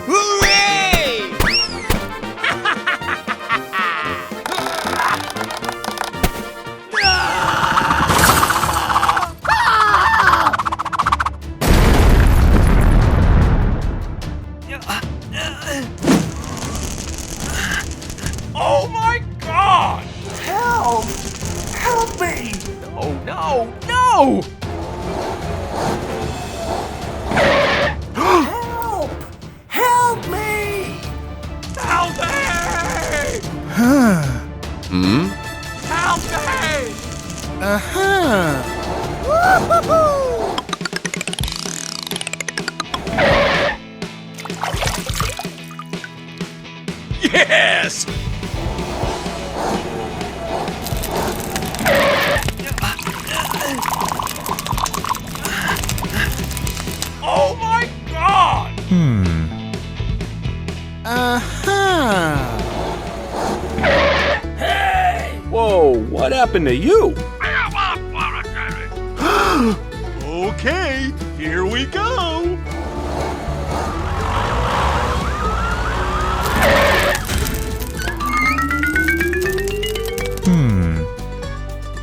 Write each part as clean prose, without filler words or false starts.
Hooray! Oh my God! Help! Help me! Oh no! No! Help! Help me! Help me! Hmm? Help me! Woo-hoo-hoo! Yes! Oh my God! Hey! Whoa, what happened to you? Okay, here we go.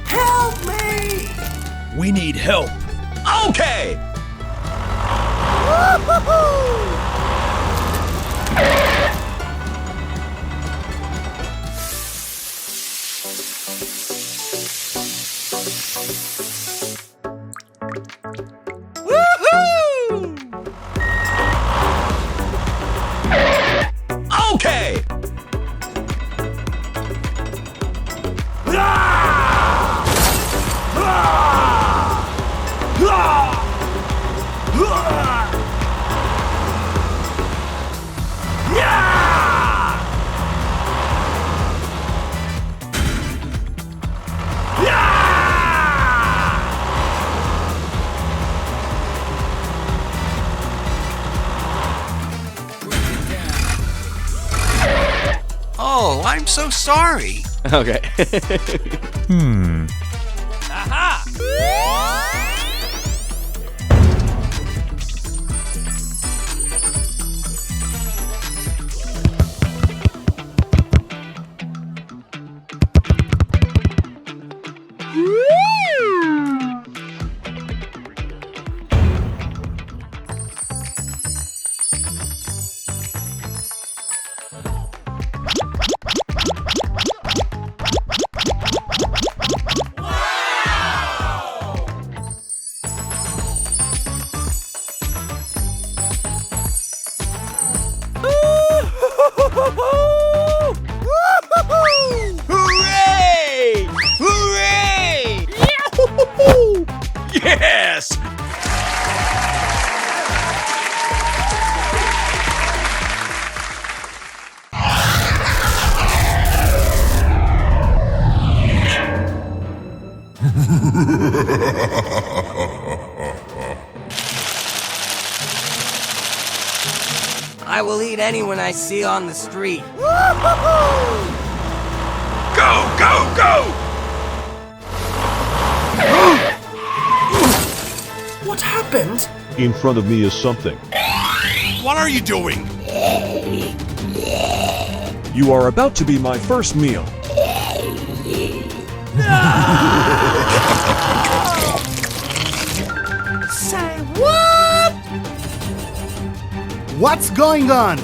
Help me! We need help. Okay! Woo-hoo-hoo! Woohoo! Okay! Oh, I'm so sorry. Okay. Aha! Hooray! Hooray! Yahoo! Yes! I will eat anyone I see on the street. Go, go, go! What happened? In front of me is something. What are you doing? You are about to be my first meal. Say what? What's going on?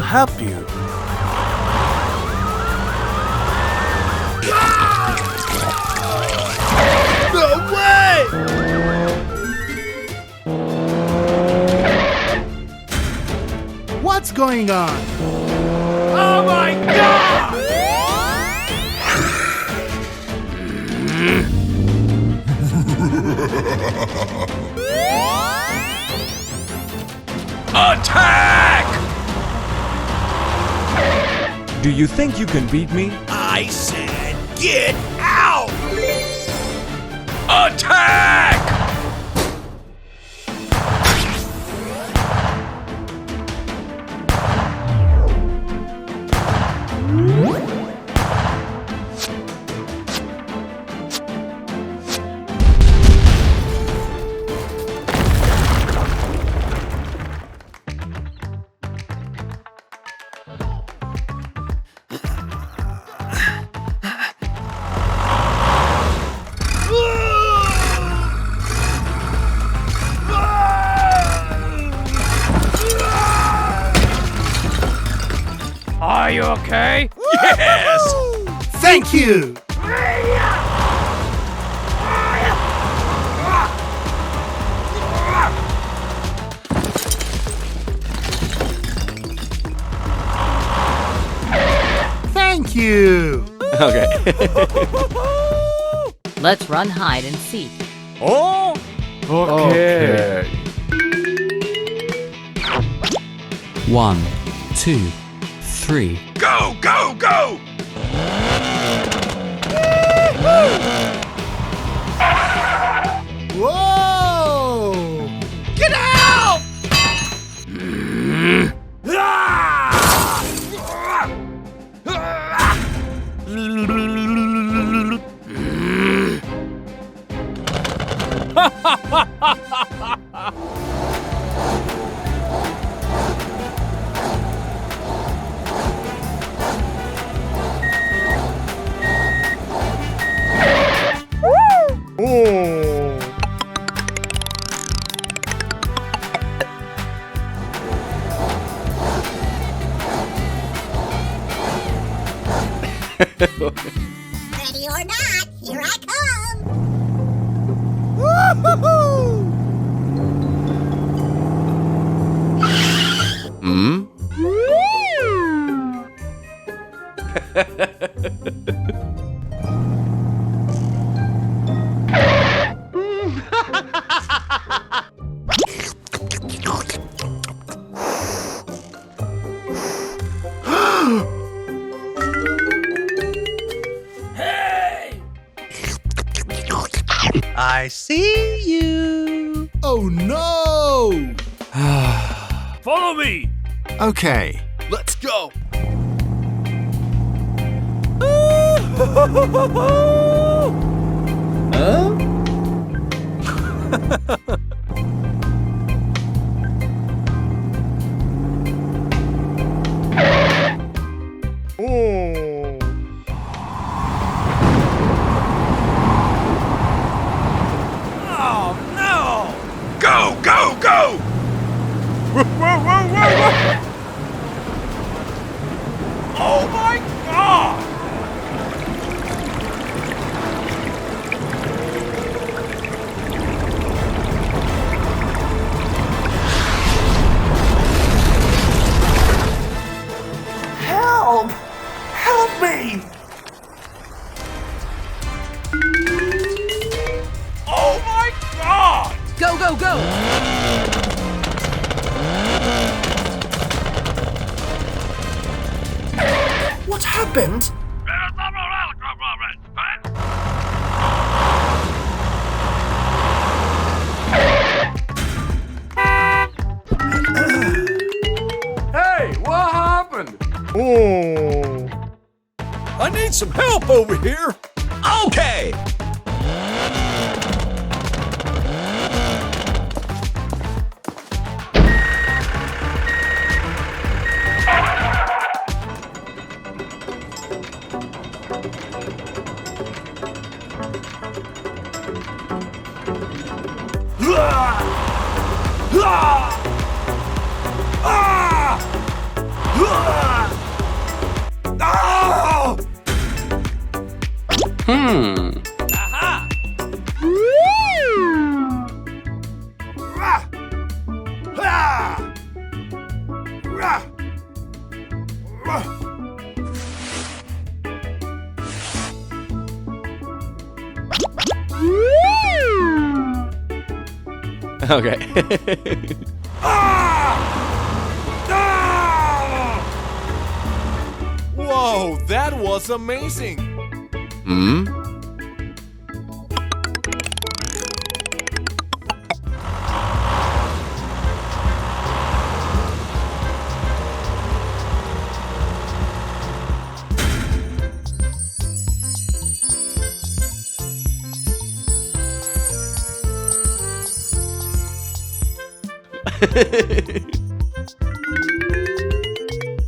help you. No way! What's going on? Oh my God! Attack! Do you think you can beat me? I said get out! Attack! Are you okay? Yes! Thank you! Thank you! Okay. Let's run hide and seek. Oh? Okay. 1, 2, 3. Go, go, go! Whoa! Get out! Ready or not, here I come! Hmm? I see you! Oh no! Follow me! Okay, let's go! Oh no! Go, go, go! Whoa, whoa, whoa, whoa, whoa! Oh my God! Help! Help me! Oh my God! Go, go, go! What happened? Hey, what happened? I need some help over here! Okay! Ah! Aha! Okay. Whoa, that was amazing! Hmm?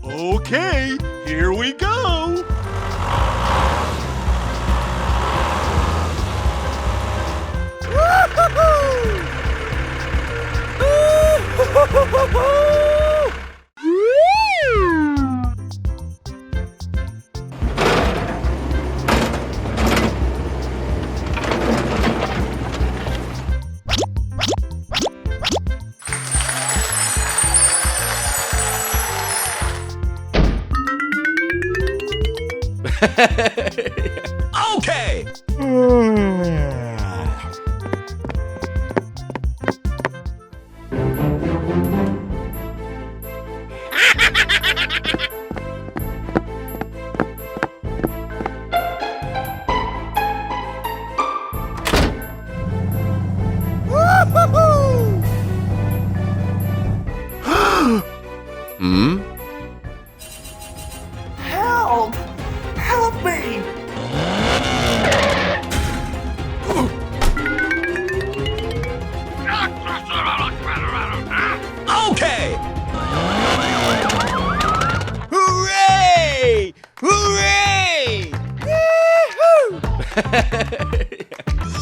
Okay, here we go! Okay! Hmm? Help! Help me! Okay! Hooray! Hooray! Yahoo!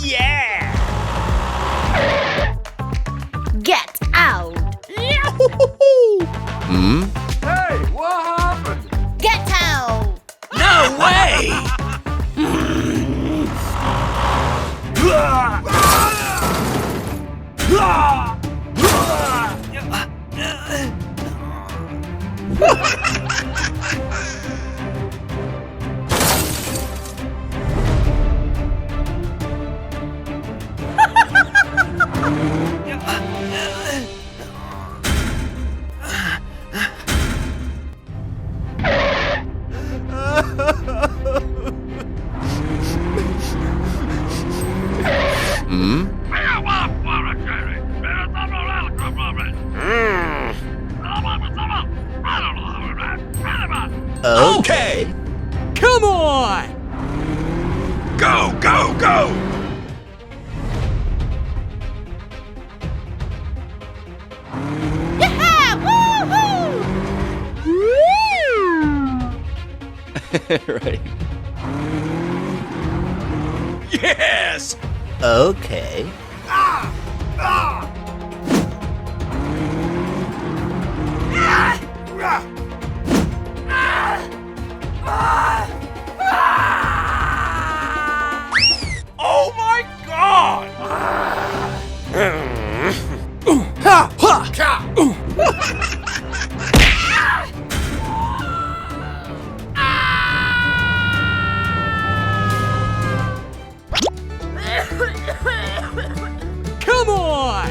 Yeah! Get out! Hmm? Hey, what happened? Get out! No way! Hmm? Okay! Come on! Go, go, go! Yeah! Woo-hoo! Right. Yes! Okay. Oh my god! Come on!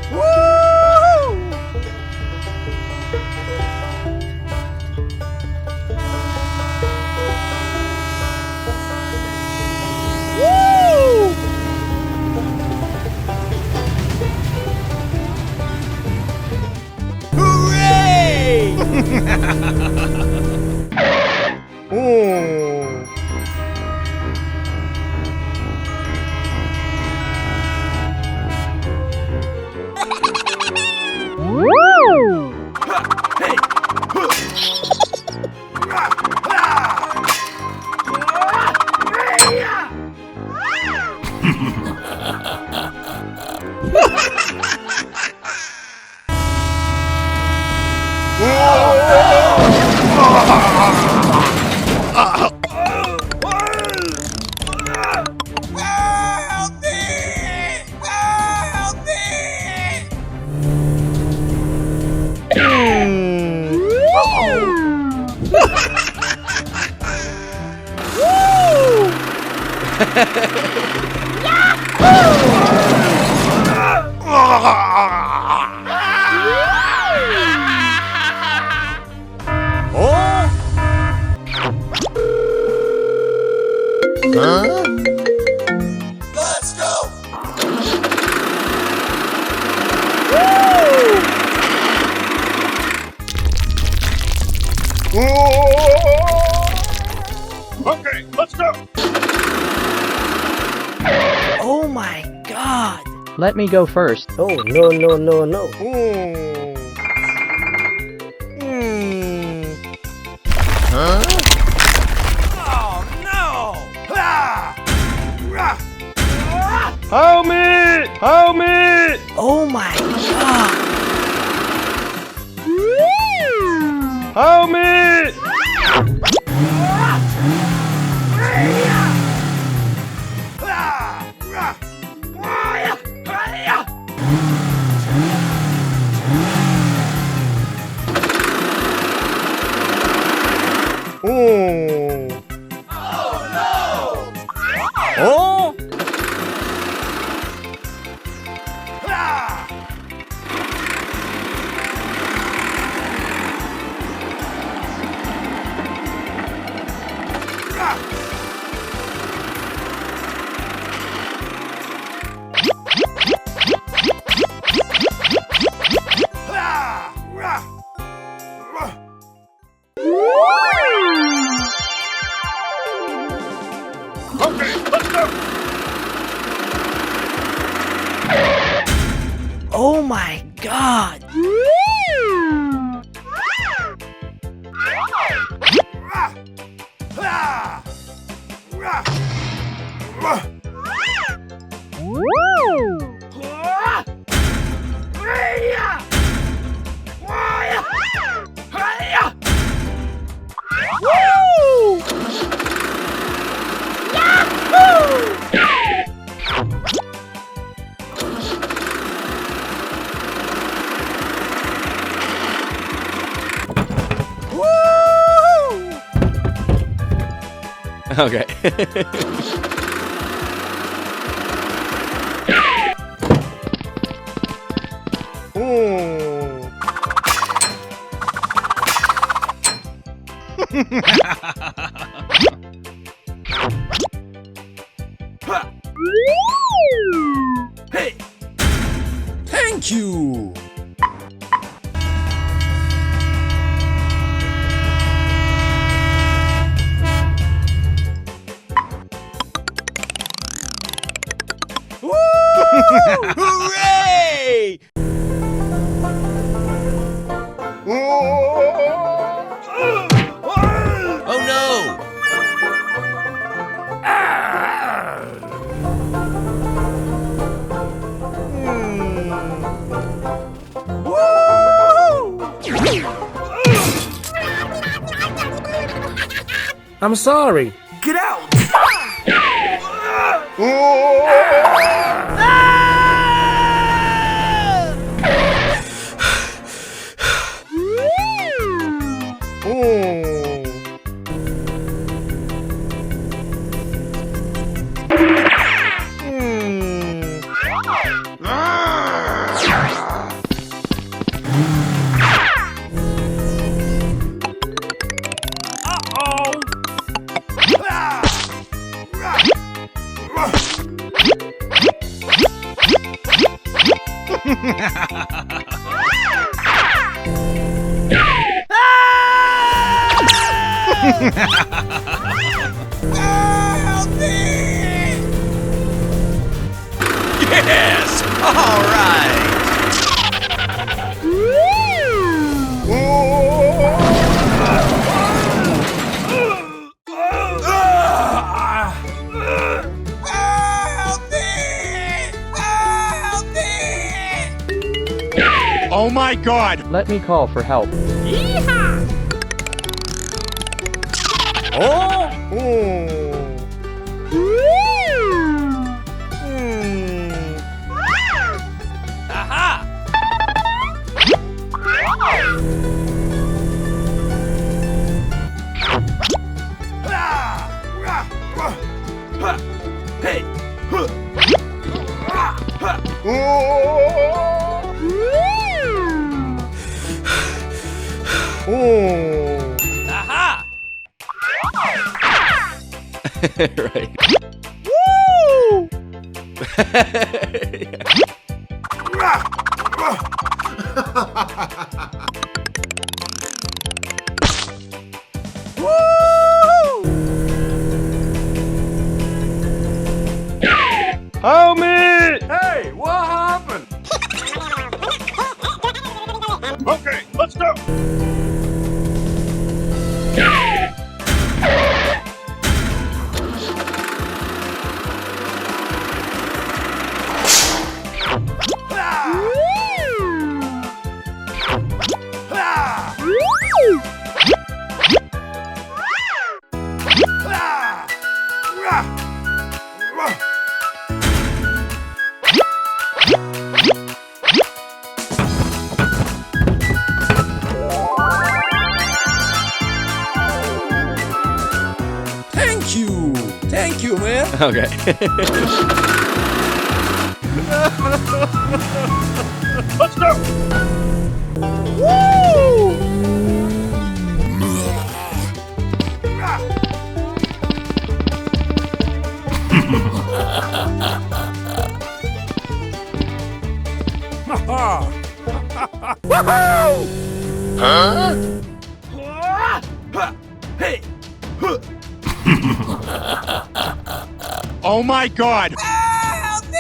Whoa! Let's go! Okay, let's go. Oh my god! Let me go first. Oh, no, no, no, no. Huh? Oh no! Ah! Rah! Help me! Help me! Oh my god! Help me! Oh! Okay, let's go. Oh my god! Okay. Hey! Thank you! Hooray! Oh no! I'm sorry. Get out! Help me! Yes! All right! Help me! Help me! Oh my god! Let me call for help. Aha! Hey! Aha! Right. Woo! Help me! Hey, what happened? Okay, let's go. Thank you, man. Okay. Let's go. Woo! Woohoo! Huh? Hey! Oh my god! Help me!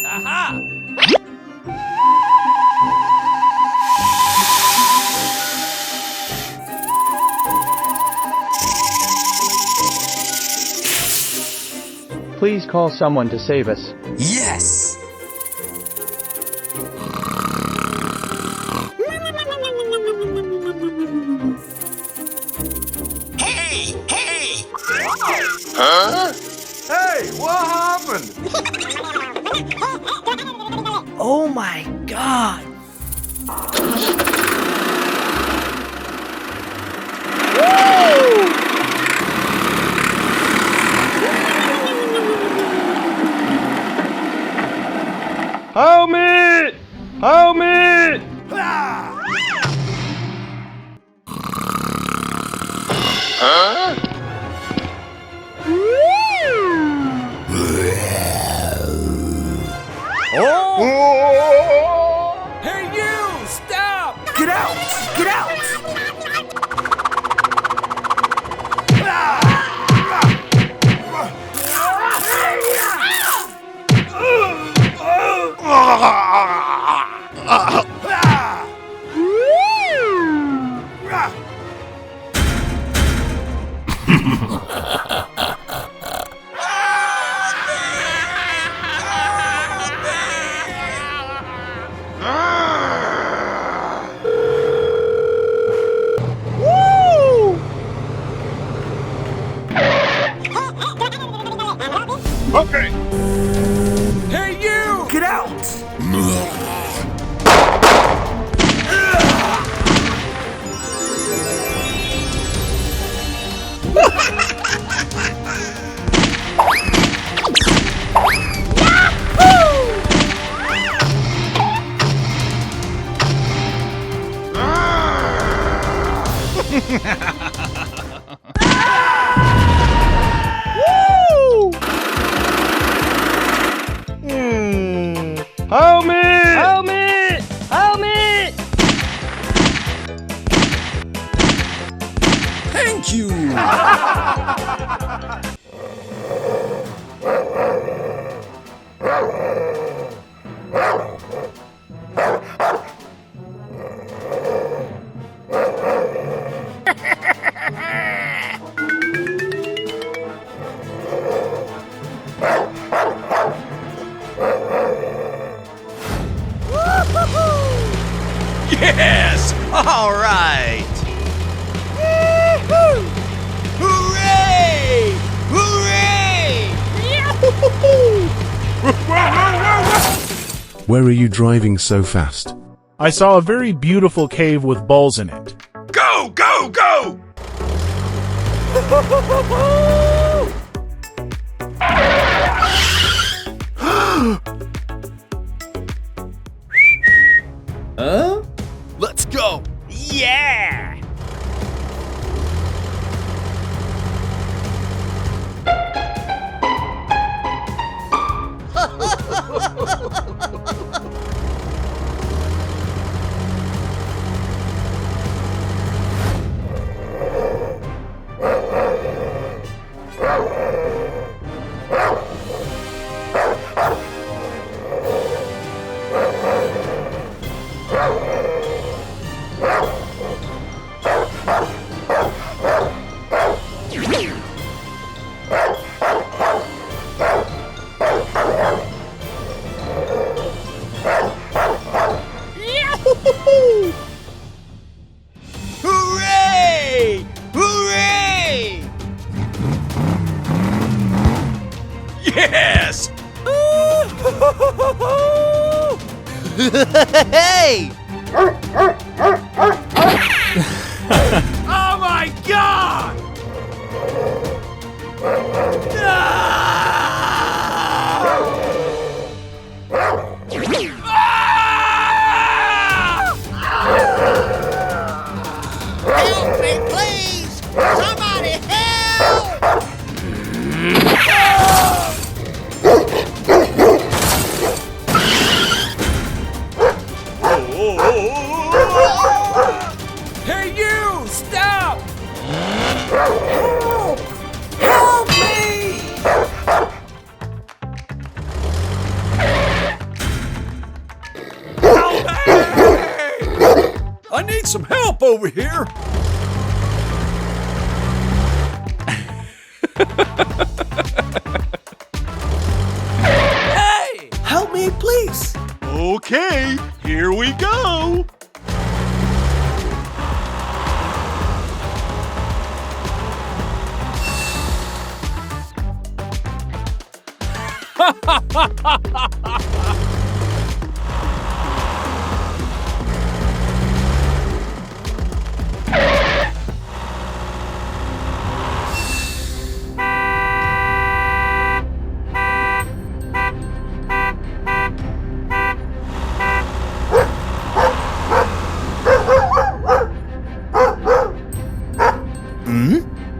Aha! Please call someone to save us. Yes! Hey! Hey! Huh? Hey, what happened? Oh my god! Help me! Help me! Huh? Oh! Hey, you! Stop! Get out! Get out! Okay. Hey, you! Get out! Help me! Help me! Help me! Thank you! Woo-hoo-hoo! Yes! All right! Hooray! Hooray! Where are you driving so fast? I saw a very beautiful cave with balls in it. Go, go, go! Huh? Let's go! Yeah! Hooray! Hooray! Yes! Hey! Oh my God! Help me, please! Somebody help! Hey, you! Stop! Help! Help me! I need some help over here! Hey! Help me, please! Okay, here we go.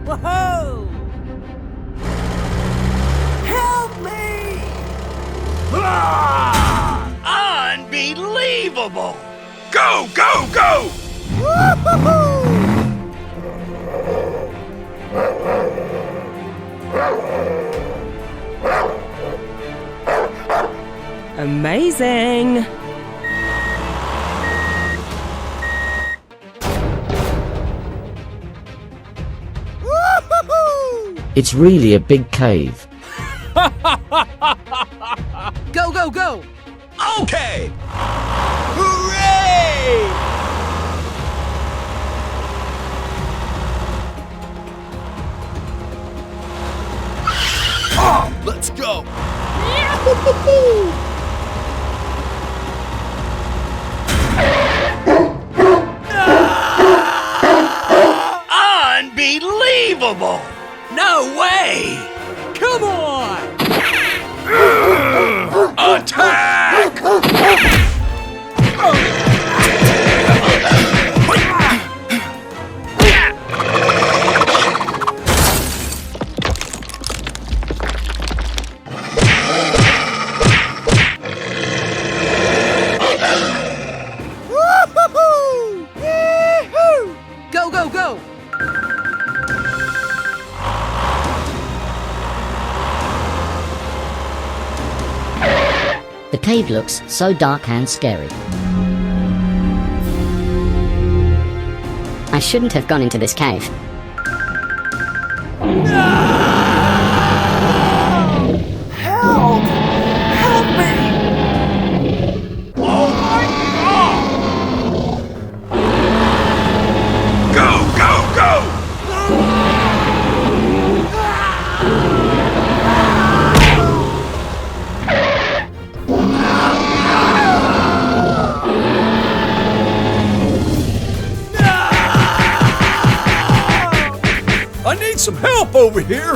Whoa! Help me! Unbelievable! Go, go, go! Amazing! It's really a big cave. Go, go, go! Okay! Hooray! Let's go! Unbelievable! No way! Come on! Attack! Go, go, go! The cave looks so dark and scary. I shouldn't have gone into this cave. Help! Help me! Oh my God! some help over here.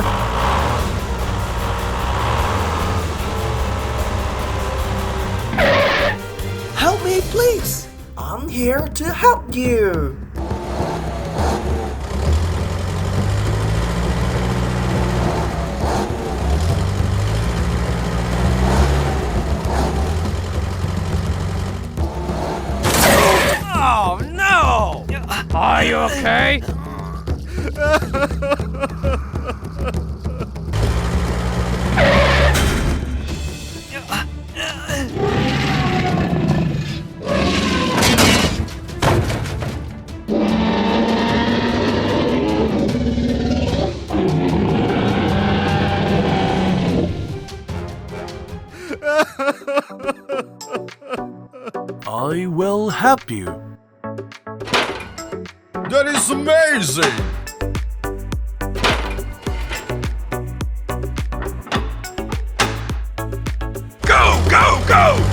Help me, please. I'm here to help you. Oh no! Are you okay? I will help you. That is amazing! Go, go, go!